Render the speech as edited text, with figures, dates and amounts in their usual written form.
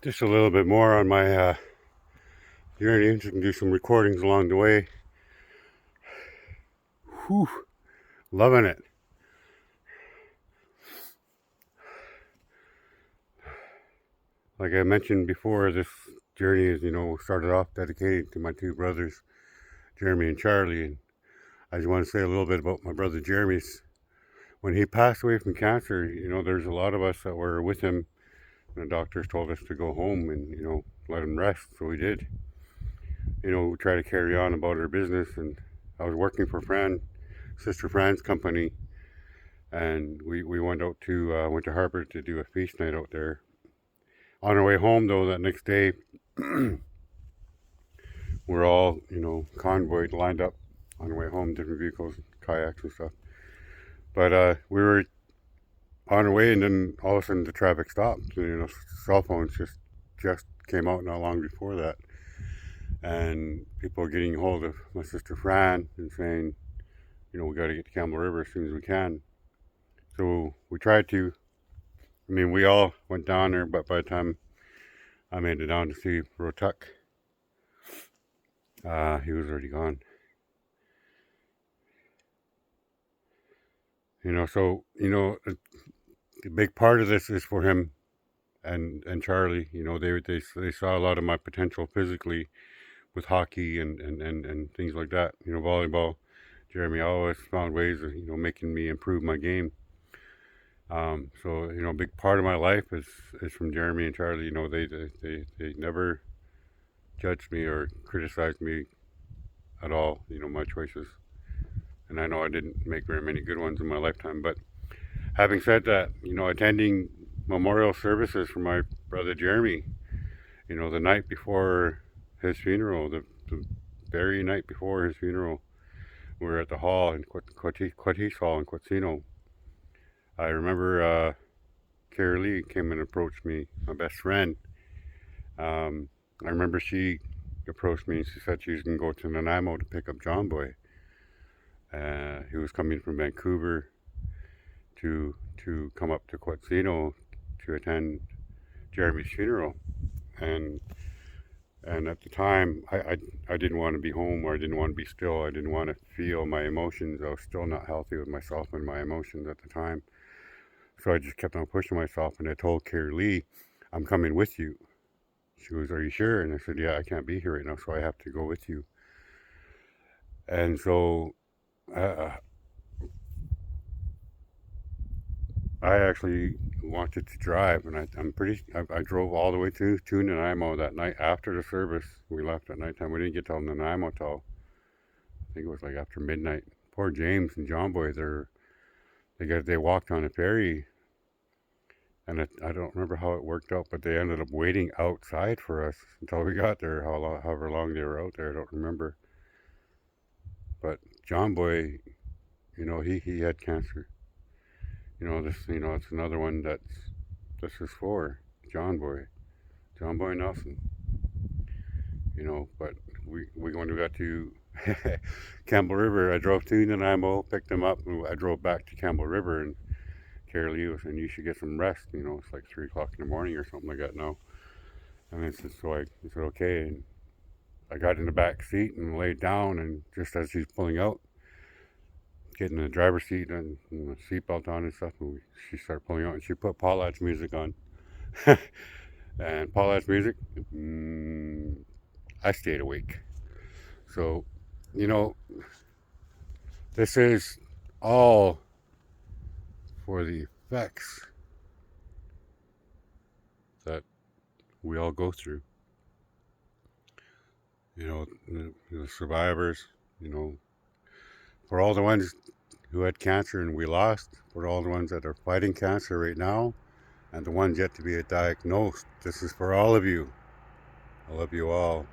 Just a little bit more on my journey. You can do some recordings along the way. Whew, loving it. Like I mentioned before, this journey is, started off dedicated to my two brothers, Jeremy and Charlie. And I just want to say a little bit about my brother Jeremy's. When he passed away from cancer, there's a lot of us that were with him. And the doctors told us to go home and, let him rest. So we did. We tried to carry on about our business. And I was working for Sister Fran's company. And we went out to Harbor to do a feast night out there. On our way home, though, that next day, we're all, convoyed, lined up on our way home, different vehicles, kayaks and stuff. But we were on our way, and then all of a sudden the traffic stopped. Cell phones just came out not long before that, and people are getting a hold of my sister Fran and saying, we got to get to Campbell River as soon as we can. So we tried to. I mean, we all went down there, but by the time I made it down to see Rotuck, he was already gone. So a big part of this is for him and Charlie. They saw a lot of my potential physically with hockey and things like that. Volleyball. Jeremy always found ways of making me improve my game. So a big part of my life is from Jeremy and Charlie. They never judged me or criticized me at all. My choices, and I know I didn't make very many good ones in my lifetime. But having said that, attending memorial services for my brother Jeremy, the night before his funeral, the very night before his funeral, we were at the hall in Quatis Hall in Quatsino. I remember Carrie Lee came and approached me, my best friend. I remember she approached me and she said she was going to go to Nanaimo to pick up John Boy. He was coming from Vancouver to come up to Quatsino to attend Jeremy's funeral, and at the time I didn't want to be home, or I didn't want to be still. I didn't want to feel my emotions. I was still not healthy with myself and my emotions at the time, so I just kept on pushing myself. And I told Carrie Lee, "I'm coming with you." She goes, "Are you sure?" And I said, "Yeah, I can't be here right now, so I have to go with you." And so uh, I actually wanted to drive, and I drove all the way to Nanaimo that night after the service. We left at nighttime. We didn't get to Nanaimo till I think it was like after midnight. Poor James and John Boy, they walked on a ferry, and I don't remember how it worked out, but they ended up waiting outside for us until we got there. However long they were out there, I don't remember. But John Boy, he had cancer. It's another one this is for John Boy, John Boy Nelson. But when we got to Campbell River, I drove to Nanaimo, picked him up, and I drove back to Campbell River, and Carrie Lee was saying, "You should get some rest." It's like 3 o'clock in the morning or something like that now. And I said, I said, "Okay." And I got in the back seat and laid down, and just as she's pulling out, getting in the driver's seat and the seatbelt on and stuff, and she started pulling out, and she put Paulette's music on. And Paulette's music, I stayed awake. So, you know, this is all for the effects that we all go through. The survivors, for all the ones who had cancer and we lost, for all the ones that are fighting cancer right now, and the ones yet to be diagnosed. This is for all of you. I love you all.